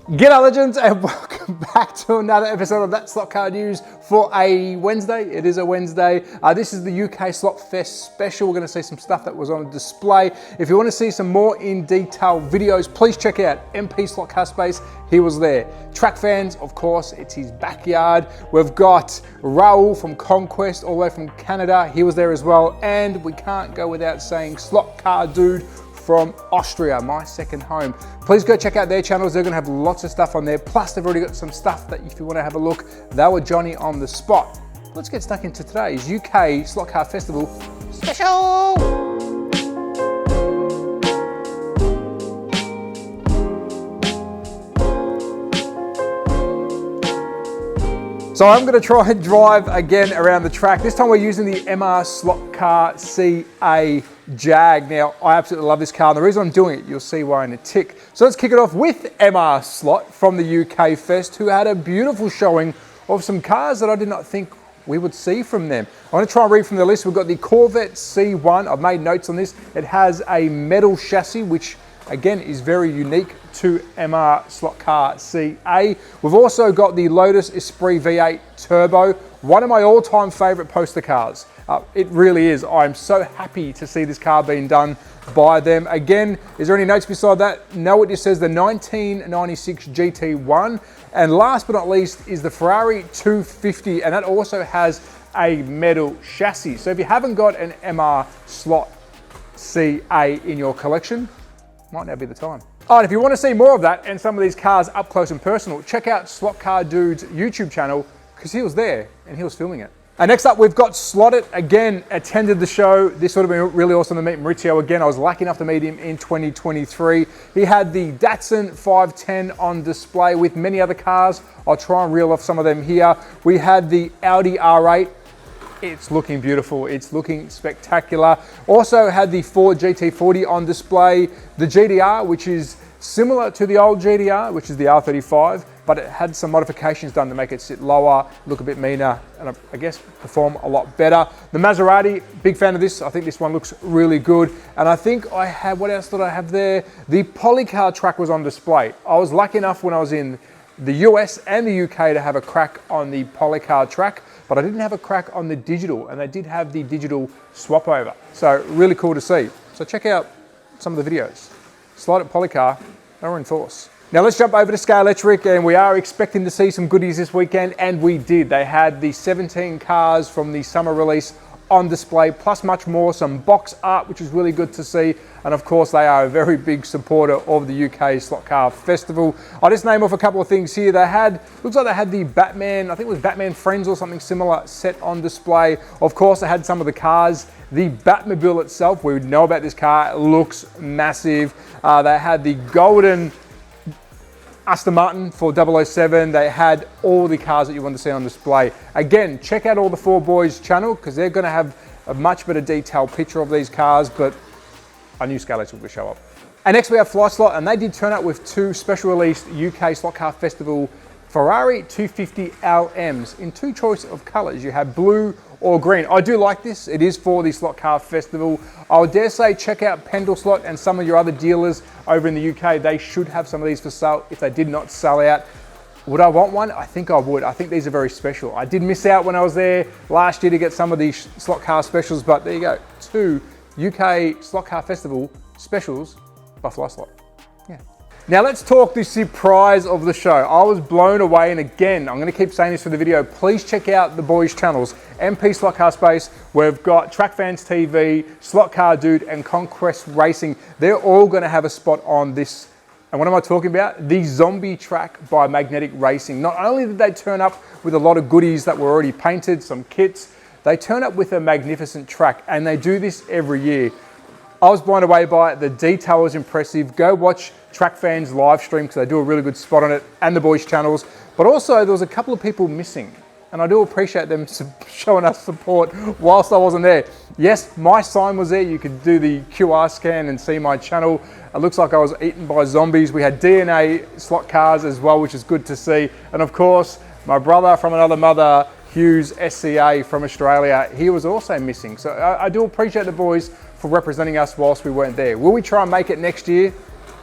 G'day legends and welcome back to another episode of That Slot Car News for a Wednesday. It is a Wednesday. This is the UK Slot Fest special. We're going to see some stuff that was on display. If you want to see some more in detail videos, please check out MP Slot Car Space. He was there. Track fans, of course, it's his backyard. We've got Raul from Conquest all the way from Canada. He was there as well. And we can't go without saying Slot Car Dude from Austria, my second home. Please go check out their channels. They're gonna have lots of stuff on there. Plus they've already got some stuff that if you wanna have a look, they were Johnny on the spot. Let's get stuck into today's UK Slot Car Festival special. So I'm gonna try and drive again around the track. This time we're using the MR Slot Car CA Jag. Now, I absolutely love this car, and the reason I'm doing it, you'll see why in a tick. So let's kick it off with MR Slot from the UK Fest, who had a beautiful showing of some cars that I did not think we would see from them. I want to try and read from the list. We've got the Corvette C1. I've made notes on this. It has a metal chassis, which again is very unique to MR Slot Car CA. We've also got the Lotus Esprit V8 Turbo, one of my all-time favorite poster cars. It really is. I'm so happy to see this car being done by them. Again, is there any notes beside that? No, it just says the 1996 GT1. And last but not least is the Ferrari 250, and that also has a metal chassis. So if you haven't got an MR Slot CA in your collection, might now be the time. All right, if you want to see more of that and some of these cars up close and personal, check out Slot Car Dude's YouTube channel, because he was there and he was filming it. And next up, we've got Slotted. Again, attended the show. This would have been really awesome to meet Maurizio again. I was lucky enough to meet him in 2023. He had the Datsun 510 on display with many other cars. I'll try and reel off some of them here. We had the Audi R8. It's looking beautiful. It's looking spectacular. Also had the Ford GT40 on display. The GTR, which is similar to the old GTR, which is the R35, but it had some modifications done to make it sit lower, look a bit meaner, and I guess perform a lot better. The Maserati, big fan of this. I think this one looks really good. And I think I had, what else did I have there? The Polycar track was on display. I was lucky enough when I was in the US and the UK to have a crack on the Polycar track, but I didn't have a crack on the digital, and they did have the digital swap over. So really cool to see. So check out some of the videos. Slide at Polycar, they were in force. Now let's jump over to Scalextric, and we are expecting to see some goodies this weekend, and we did. They had the 17 cars from the summer release on display, plus much more, some box art, which is really good to see. And of course, they are a very big supporter of the UK Slot Car Festival. I'll just name off a couple of things here. They had, looks like they had the Batman, I think it was Batman Friends or something similar, set on display. Of course, they had some of the cars. The Batmobile itself, we would know about this car, it looks massive. They had the golden Aston Martin for 007. They had all the cars that you want to see on display. Again, check out all the Four Boys channel, because they're going to have a much better detailed picture of these cars, but I knew Scalextric would show up. And next we have Fly Slot, and they did turn up with two special released UK Slot Car Festival Ferrari 250 LMs in two choice of colors. You have blue or green. I do like this. It is for the Slot Car Festival. I would dare say check out Pendle Slot and some of your other dealers over in the UK. They should have some of these for sale if they did not sell out. Would I want one? I think I would. I think these are very special. I did miss out when I was there last year to get some of these slot car specials, but there you go. Two UK Slot Car Festival specials by Fly Slot. Yeah. Now let's talk the surprise of the show. I was blown away, and again, I'm going to keep saying this for the video. Please check out the boys' channels, MP Slot Car Space. We've got Track Fans TV, Slot Car Dude, and Conquest Racing. They're all going to have a spot on this. And what am I talking about? The Zombie track by Magnetic Racing. Not only did they turn up with a lot of goodies that were already painted, some kits, they turn up with a magnificent track, and they do this every year. I was blown away by it. The detail was impressive. Go watch Track Fans live stream, because they do a really good spot on it, and the boys' channels. But also there was a couple of people missing, and I do appreciate them showing us support whilst I wasn't there. Yes, my sign was there. You could do the QR scan and see my channel. It looks like I was eaten by zombies. We had DNA slot cars as well, which is good to see. And of course, my brother from another mother, Hughes SCA from Australia, he was also missing. So I do appreciate the boys for representing us whilst we weren't there. Will we try and make it next year?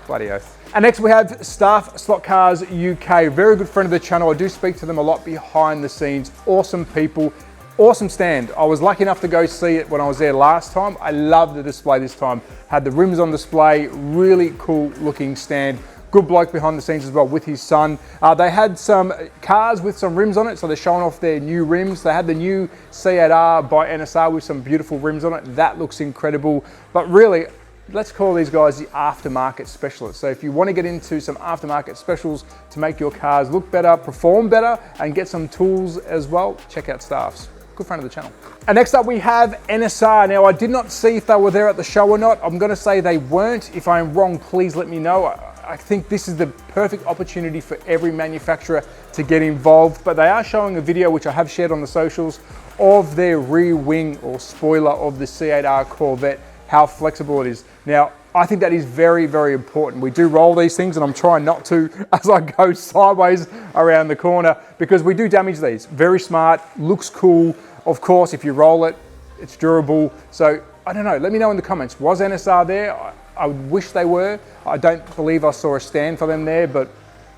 Bloody oath. And next we have Staff Slot Cars UK, very good friend of the channel. I do speak to them a lot behind the scenes. Awesome people, awesome stand. I was lucky enough to go see it when I was there last time. I love the display this time. Had the rims on display, really cool looking stand. Good bloke behind the scenes as well with his son. They had some cars with some rims on it, so they're showing off their new rims. They had the new C8R by NSR with some beautiful rims on it. That looks incredible. But really, let's call these guys the aftermarket specialists. So if you want to get into some aftermarket specials to make your cars look better, perform better, and get some tools as well, check out Staffs. Good friend of the channel. And next up we have NSR. Now I did not see if they were there at the show or not. I'm going to say they weren't. If I'm wrong, please let me know. I think this is the perfect opportunity for every manufacturer to get involved, but they are showing a video, which I have shared on the socials, of their rear wing or spoiler of the C8R Corvette, how flexible it is. Now, I think that is very, very important. We do roll these things, and I'm trying not to as I go sideways around the corner, because we do damage these. Very smart, looks cool. Of course, if you roll it, it's durable. So I don't know, let me know in the comments. Was NSR there? I wish they were. I don't believe I saw a stand for them there, but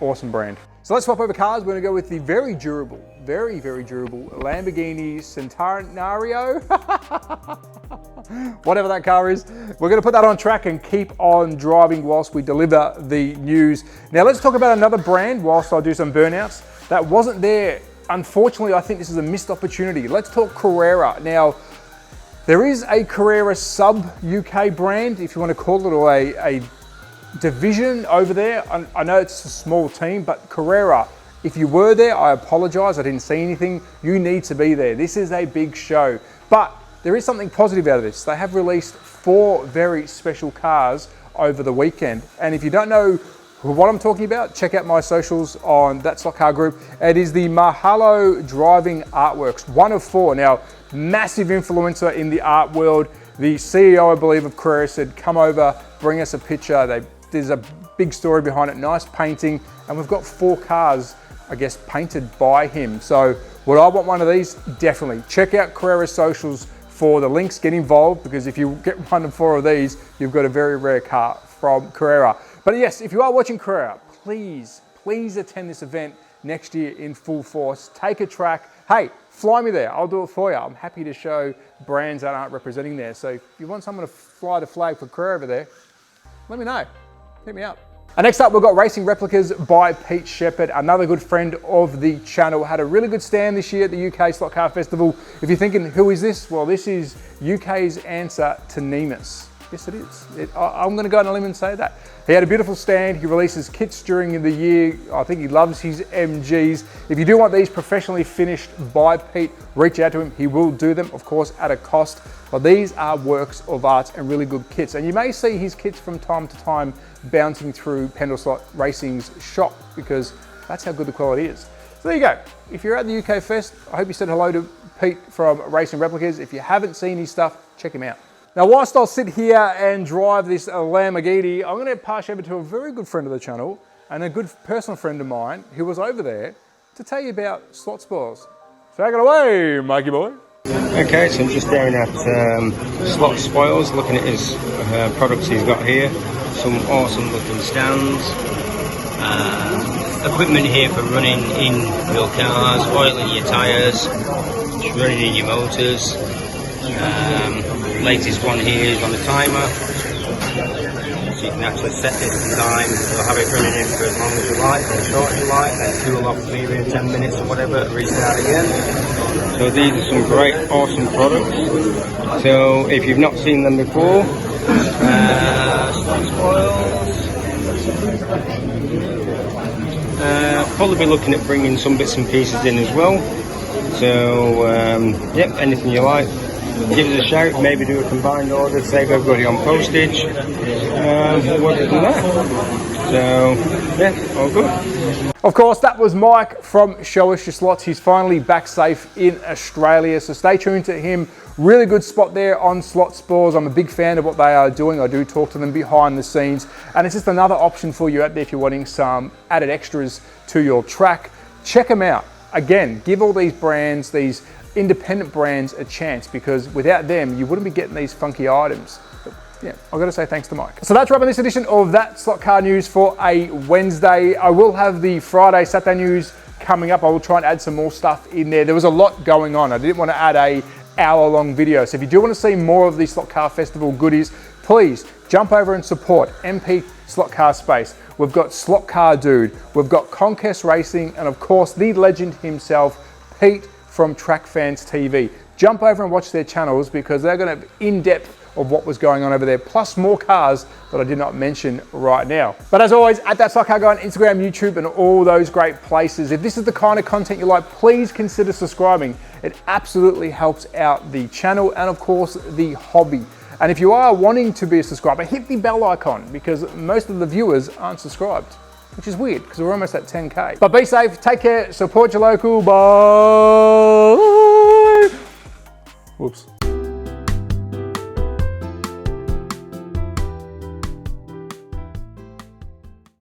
awesome brand. So let's swap over cars. We're gonna go with the very durable, very, very durable Lamborghini Centenario. Whatever that car is. We're gonna put that on track and keep on driving whilst we deliver the news. Now let's talk about another brand whilst I do some burnouts that wasn't there. Unfortunately, I think this is a missed opportunity. Let's talk Carrera. Now, there is a Carrera sub-UK brand, if you want to call it, or a division over there. I know it's a small team, but Carrera, if you were there, I apologize, I didn't see anything. You need to be there. This is a big show. But there is something positive out of this. They have released 4 very special cars over the weekend. And if you don't know what I'm talking about, check out my socials on that Slot Car group. It is the Mahalo Driving Artworks, 1 of 4. Now, massive influencer in the art world. The CEO, I believe, of Carrera said, come over, bring us a picture. There's a big story behind it, nice painting, and we've got 4 cars, I guess, painted by him. So would I want one of these? Definitely. Check out Carrera's socials for the links, get involved, because if you get 1 of 4 of these, you've got a very rare car from Carrera. But yes, if you are watching Carrera, please attend this event next year in full force. Take a track. Hey, fly me there. I'll do it for you. I'm happy to show brands that aren't representing there. So if you want someone to fly the flag for Carrera over there, let me know. Hit me up. And next up, we've got Racing Replicas by Pete Shepherd, another good friend of the channel. Had a really good stand this year at the UK Slot Car Festival. If you're thinking, who is this? Well, this is UK's answer to Nemus. Yes, it is. I'm going to go on a limb and say that. He had a beautiful stand. He releases kits during the year. I think he loves his MGs. If you do want these professionally finished by Pete, reach out to him. He will do them, of course, at a cost. But these are works of art and really good kits. And you may see his kits from time to time bouncing through Pendle Slot Racing's shop, because that's how good the quality is. So there you go. If you're at the UK Fest, I hope you said hello to Pete from Racing Replicas. If you haven't seen his stuff, check him out. Now, whilst I'll sit here and drive this Lamborghini, I'm going to pass over to a very good friend of the channel and a good personal friend of mine who was over there to tell you about slot spoils. Take it away, Mikey boy. Okay, so I'm just staring at Slot Spoils, looking at his products he's got here. Some awesome looking stands. Equipment here for running in your cars, oiling your tyres, running in your motors. Latest one here is on a timer, so you can actually set this time or have it running in for as long as you like, or as short as you like, then cool off maybe in 10 minutes or whatever, restart again. So these are some great, awesome products. So if you've not seen them before, Slot Spoils. Probably be looking at bringing some bits and pieces in as well. So yep, anything you like, give us a shout. Maybe do a combined order, save everybody on postage. Work from there. So yeah, all good. Of course, that was Mike from Show Us Your Slots. He's finally back safe in Australia, so stay tuned to him. Really good spot there on Slot Spoils. I'm a big fan of what they are doing. I do talk to them behind the scenes, and it's just another option for you out there if you're wanting some added extras to your track. Check them out. Again, give all these brands, these independent brands, a chance, because without them, you wouldn't be getting these funky items. But yeah, I've got to say thanks to Mike. So that's wrapping this edition of That Slot Car News for a Wednesday. I will have the Friday, Saturday news coming up. I will try and add some more stuff in there. There was a lot going on. I didn't want to add a hour-long video. So if you do want to see more of the Slot Car Festival goodies, please jump over and support MP Slot Car Space. We've got Slot Car Dude, we've got Conquest Racing, and of course the legend himself, Pete from Track Fans TV. Jump over and watch their channels because they're going to be in-depth of what was going on over there, plus more cars that I did not mention right now. But as always, at That Slot Car Guy on Instagram, YouTube, and all those great places. If this is the kind of content you like, please consider subscribing. It absolutely helps out the channel and of course the hobby. And if you are wanting to be a subscriber, hit the bell icon because most of the viewers aren't subscribed, which is weird because we're almost at 10K. But be safe, take care, support your local, bye. Whoops.